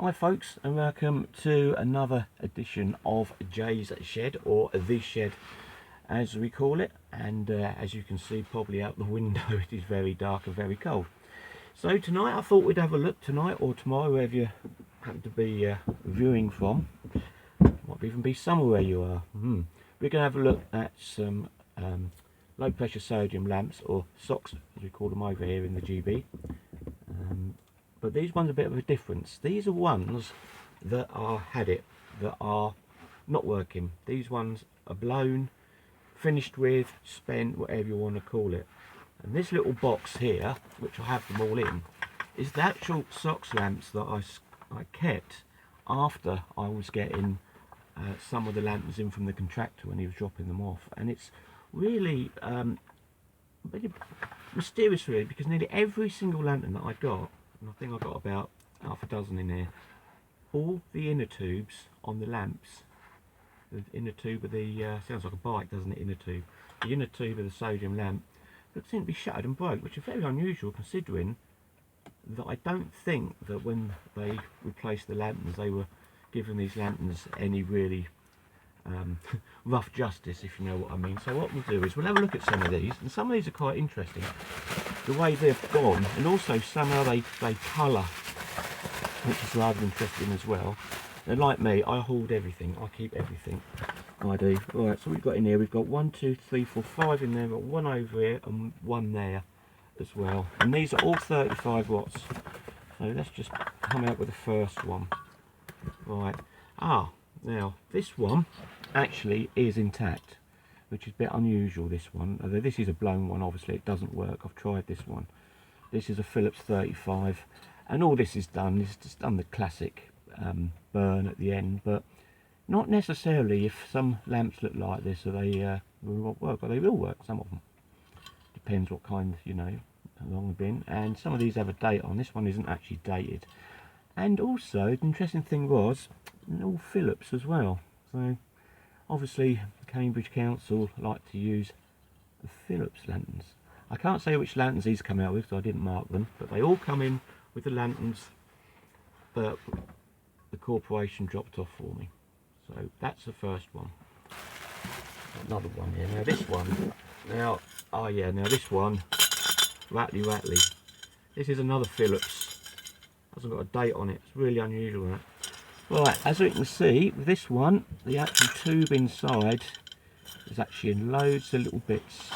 Hi folks, and welcome to another edition of Jay's Shed, or the Shed as we call it. And as you can see probably out the window, it is very dark and very cold. So tonight I thought we'd have a look, tonight or tomorrow, wherever you happen to be viewing from. Might even be somewhere where you are. We're going to have a look at some low pressure sodium lamps, or Sox as we call them over here in the GB. But these ones are a bit of a difference. These are ones that are not working. These ones are blown, finished with, spent, whatever you want to call it. And this little box here, which I have them all in, is the actual Sox lamps that I kept after I was getting some of the lanterns in from the contractor when he was dropping them off. And it's really mysterious really, because nearly every single lantern that I got, and I think I got about half a dozen in here, all the inner tubes on the lamps, the inner tube of the, sounds like a bike doesn't it, inner tube, the inner tube of the sodium lamp, that seemed to be shattered and broke, which is very unusual considering that I don't think that when they replaced the lanterns they were giving these lanterns any really rough justice, if you know what I mean. So what we'll do is we'll have a look at some of these, and some of these are quite interesting, the way they've gone, and also somehow they colour, which is rather interesting as well. And like me, I hoard everything, I keep everything, I do. Alright, so we've got in here, we've got 1, 2, 3, 4, 5 in there, we've got one over here and one there as well. And these are all 35 watts. So let's just come out with the first one. Right, now this one actually is intact, which is a bit unusual, this one. Although this is a blown one, obviously it doesn't work. I've tried this one. This is a Phillips 35, and all this is done is just done the classic burn at the end, but not necessarily if some lamps look like this, so they will work, or they will work, some of them. Depends what kind, you know, how long they've been. And some of these have a date on. This one isn't actually dated. And also, the interesting thing was, all Phillips as well. So obviously the Cambridge Council like to use the Phillips lanterns. I can't say which lanterns these come out with, so I didn't mark them, but they all come in with the lanterns that the corporation dropped off for me. So that's the first one. Another one here. Now this one, now this one, rattly. This is another Phillips. Hasn't got a date on it. It's really unusual, that. Right, as we can see, with this one, the actual tube inside is actually in loads of little bits.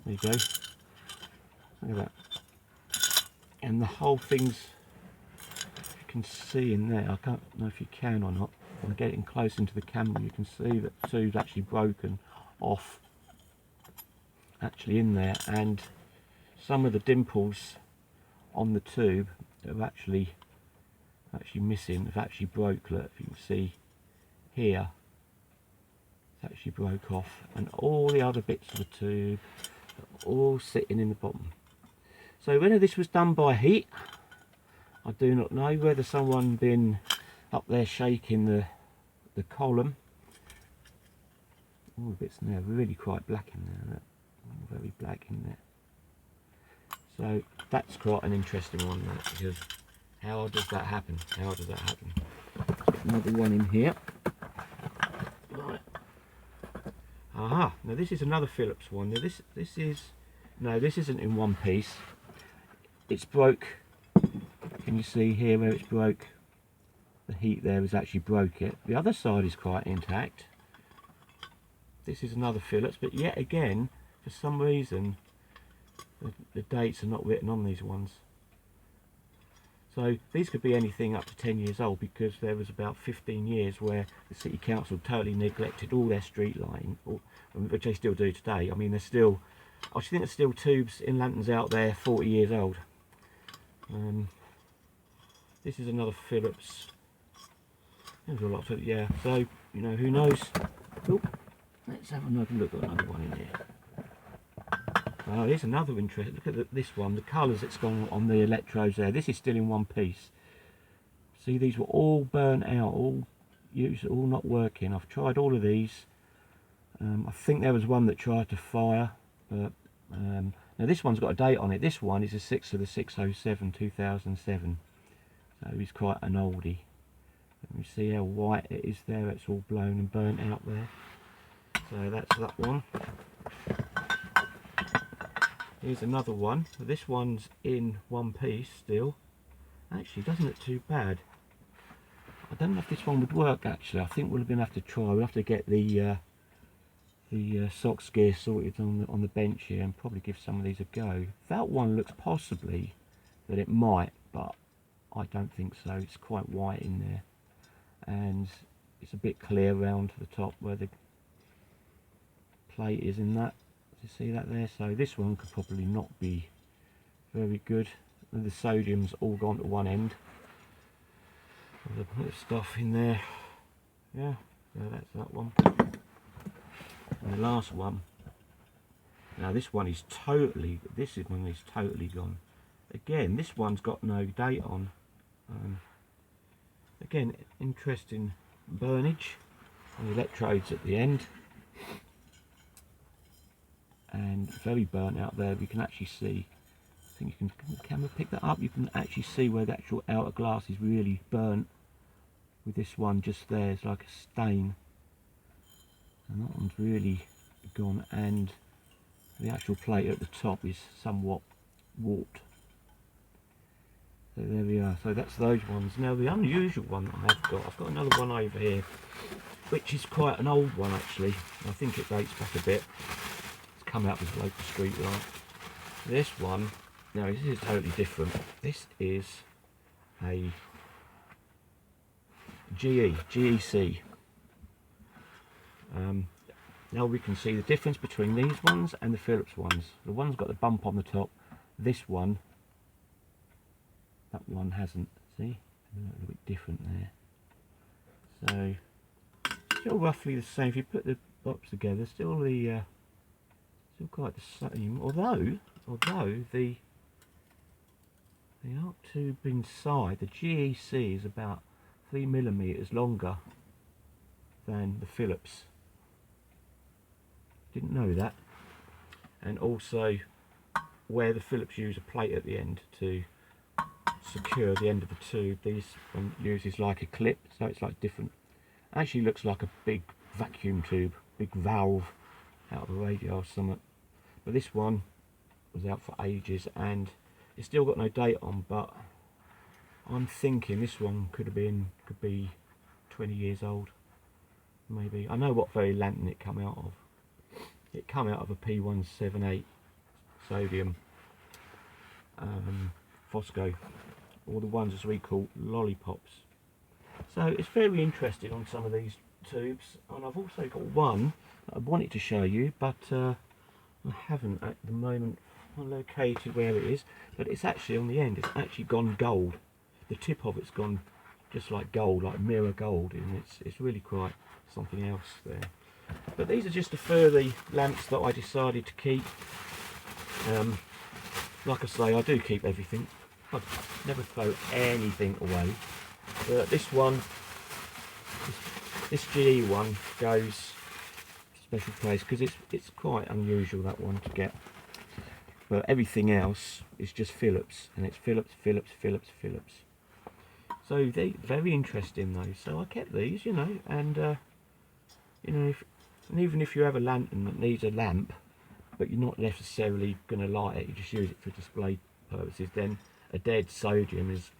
There you go. Look at that. And the whole thing's, you can see in there, I can't know if you can or not, when I get it close into the camera, you can see that the tube's actually broken off, actually in there, and some of the dimples on the tube are actually missing, have actually broke. Look, if you can see here, it's actually broke off, and all the other bits of the tube are all sitting in the bottom. So whether this was done by heat, I do not know. Whether someone been up there shaking the column. All the bits in there really quite black in there. Look, all very black in there. So that's quite an interesting one, that, because how does that happen? How does that happen? Let's get another one in here. Right. Aha! Now this is another Phillips one. Now this isn't in one piece. It's broke. Can you see here where it's broke? The heat there has actually broke it. The other side is quite intact. This is another Phillips, but yet again, for some reason, the dates are not written on these ones. So these could be anything up to 10 years old, because there was about 15 years where the City Council totally neglected all their street lighting, which they still do today. I mean, I think there's still tubes in lanterns out there 40 years old. This is another Phillips. There's a lot of, yeah, so, you know, who knows. Oh, let's have another look at another one in here. Oh, here's another interest. Look at this one, the colours that's gone on the electrodes there. This is still in one piece. See, these were all burnt out, all used, all not working. I've tried all of these. I think there was one that tried to fire, but now this one's got a date on it. This one is the 6th of the 607, 2007. So he's quite an oldie. And you see how white it is there, it's all blown and burnt out there. So that's that one. Here's another one. This one's in one piece still. Actually, doesn't look too bad. I don't know if this one would work actually. I think we're going to have to try. We'll have to get the Sox gear sorted on the bench here and probably give some of these a go. That one looks possibly that it might, but I don't think so. It's quite white in there, and it's a bit clear round to the top where the plate is in that. Do you see that there? So this one could probably not be very good. And the sodium's all gone to one end. There's a bit of stuff in there. Yeah, that's that one. And the last one. Now this one is totally. This one is totally gone. Again, this one's got no date on. Again, interesting burnage and electrodes at the end, and very burnt out there. You can actually see, I think can the camera pick that up? You can actually see where the actual outer glass is really burnt. With this one just there, it's like a stain, and that one's really gone, and the actual plate at the top is somewhat warped. So there we are. So that's those ones. Now the unusual one I've got another one over here, which is quite an old one actually. I think it dates back a bit. It's come out with a local street light. This one, now this is totally different. This is a GEC. Now we can see the difference between these ones and the Phillips ones. The one's got the bump on the top. This one, that one hasn't. See, a little bit different there. So still roughly the same. If you put the box together, still quite the same. Although the arc tube inside, the GEC is about 3mm longer than the Phillips. Didn't know that. And also, where the Phillips use a plate at the end to secure the end of the tube, this one uses like a clip, so it's like different. Actually looks like a big vacuum tube, big valve out of a radio or something. But this one was out for ages and it's still got no date on, but I'm thinking this one could be 20 years old, maybe. I know what very lantern it come out of. It come out of a P178 sodium Fosco, or the ones as we call lollipops. So it's very interesting on some of these tubes, and I've also got one that I wanted to show you, but I haven't at the moment located where it is. But it's actually on the end. It's actually gone gold. The tip of it's gone just like gold, like mirror gold, and it's really quite something else there. But these are just a few of the lamps that I decided to keep. Like I say, I do keep everything. I never throw anything away. But this one, this GE one, goes special place because it's quite unusual, that one, to get. But everything else is just Phillips, and it's Phillips, Phillips, Phillips, Phillips. So they very interesting though. So I kept these, you know, and you know, and even if you have a lantern that needs a lamp, but you're not necessarily going to light it, you just use it for display purposes, then a dead sodium is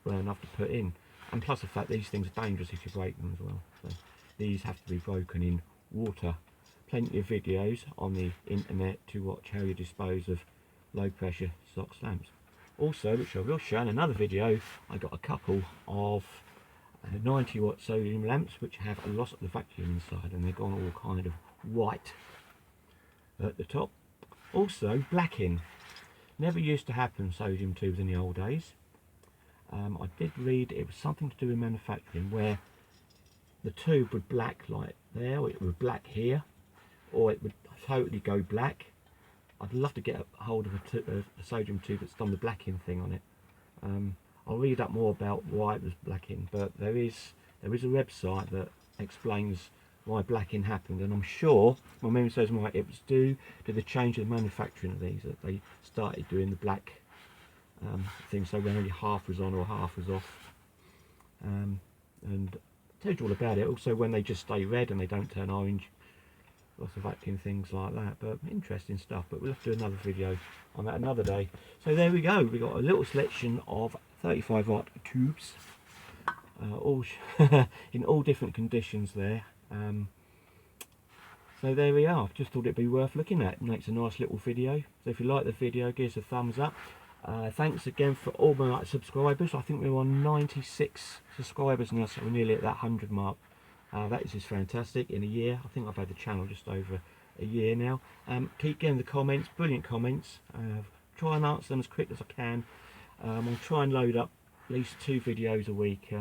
well enough to put in. And plus the fact these things are dangerous if you break them as well. So these have to be broken in water. Plenty of videos on the internet to watch how you dispose of low pressure Sox lamps. Also, which I will show in another video, I got a couple of 90 watt sodium lamps which have a loss of the vacuum inside, and they're gone all kind of white at the top. Also blacking. Never used to happen, sodium tubes, in the old days. I did read it was something to do with manufacturing, where the tube would black like there, or it would black here, or it would totally go black. I'd love to get a hold of a sodium tube that's done the blacking thing on it. I'll read up more about why it was blacking, but there is a website that explains why blacking happened, and I'm sure, my memory says right, it was due to the change of the manufacturing of these, that they started doing the black thing, so when only half was on or half was off, and tells you all about it. Also when they just stay red and they don't turn orange, lots of acting things like that. But interesting stuff, but we'll have to do another video on that another day. So there we go, we got a little selection of 35 watt tubes, all in all different conditions there. So there we are. Just thought it'd be worth looking at. It makes a nice little video. So if you like the video, give us a thumbs up. Thanks again for all my subscribers. I think we're on 96 subscribers now, so we're nearly at that 100 mark. That is just fantastic. In a year, I think I've had the channel just over a year now. Keep getting the comments, brilliant comments. Try and answer them as quick as I can. I'll try and load up at least 2 videos a week.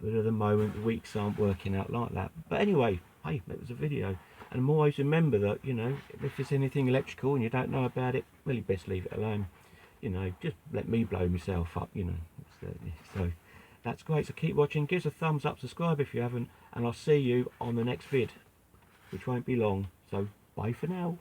But at the moment, the weeks aren't working out like that. But anyway, hey, that was a video. And always remember that, you know, if there's anything electrical and you don't know about it, really best leave it alone. You know, just let me blow myself up, you know. So that's great. So keep watching, give us a thumbs up, subscribe if you haven't, and I'll see you on the next vid, which won't be long. So bye for now.